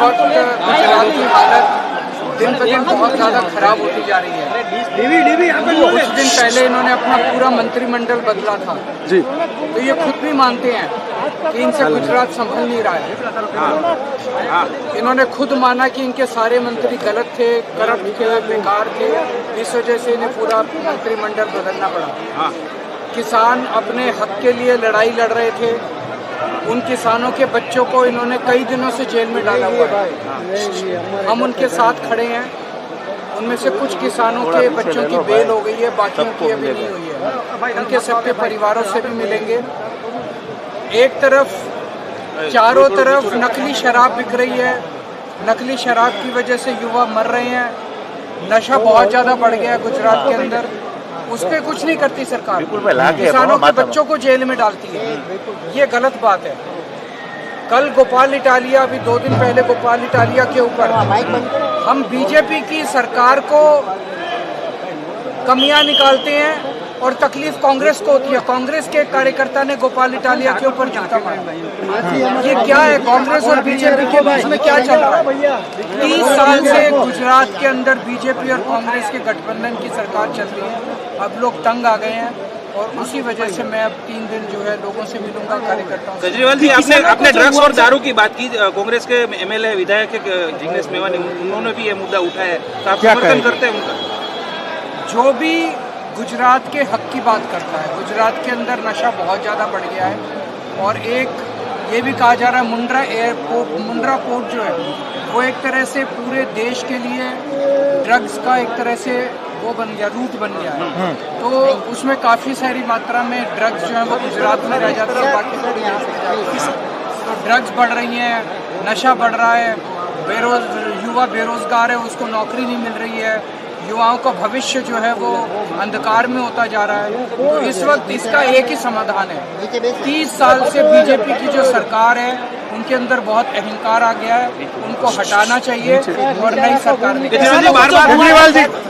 वक्त गुजरात की हालत दिन ब दिन बहुत ज़्यादा खराब होती जा रही है। कुछ दिन पहले इन्होंने अपना पूरा मंत्रिमंडल बदला था जी, तो ये खुद भी मानते हैं कि इनसे गुजरात संभल नहीं रहा है। इन्होंने खुद माना कि इनके सारे मंत्री गलत थे, करप्ट थे, बेकार थे, इस वजह से इन्हें पूरा मंत्रिमंडल बदलना पड़ा। किसान अपने हक के लिए लड़ाई लड़ रहे थे, उन किसानों के बच्चों को इन्होंने कई दिनों से जेल में डाला हुआ है। हम उनके साथ खड़े हैं। उनमें से कुछ किसानों के बच्चों की बेल हो गई है, बाकियों की अभी नहीं हुई है। उनके सबके परिवारों से भी मिलेंगे। एक तरफ चारों तरफ नकली शराब बिक रही है, नकली शराब की वजह से युवा मर रहे हैं। नशा बहुत ज़्यादा बढ़ गया है गुजरात के अंदर, उस पर कुछ नहीं करती सरकार। किसानों के बच्चों को जेल में डालती है, ये गलत बात है। कल गोपाल इटालिया, अभी 2 दिन पहले गोपाल इटालिया के ऊपर हम बीजेपी की सरकार को कमियां निकालते हैं और तकलीफ कांग्रेस को होती है। कांग्रेस के कार्यकर्ता ने गोपाल इटालिया के ऊपर जूता मारा। ये क्या है? कांग्रेस और बीजेपी के बीच में क्या चल रहा है? 30 साल से गुजरात के अंदर बीजेपी और कांग्रेस के गठबंधन की सरकार चल रही है। अब लोग तंग आ गए हैं और उसी वजह से मैं अब 3 दिन जो है लोगों से मिलूंगा, कार्यकर्ताओं से। केजरीवाल जी, आपने ड्रग्स और दारू की बात की। कांग्रेस के एमएलए विधायक जिग्नेश मेवानी, उन्होंने भी ये मुद्दा उठाया है, तो आप समर्थन करते हैं उनका? जो भी गुजरात के हक की बात करता है, गुजरात के अंदर नशा बहुत ज़्यादा बढ़ गया है और एक ये भी कहा जा रहा है मुंद्रा पोर्ट जो है वो एक तरह से पूरे देश के लिए ड्रग्स का एक तरह से वो बन गया, रूट बन गया है। तो उसमें काफ़ी सारी मात्रा में ड्रग्स जो है वो गुजरात में रह जाती है, बाकी सारी देश में जाती है। तो ड्रग्स बढ़ रही हैं, नशा बढ़ रहा है, युवा बेरोजगार है, उसको नौकरी नहीं मिल रही है, युवाओं का भविष्य जो है वो अंधकार में होता जा रहा है। तो इस वक्त इसका एक ही समाधान है। 30 साल से बीजेपी की जो सरकार है उनके अंदर बहुत अहंकार आ गया है, उनको हटाना चाहिए और नई सरकार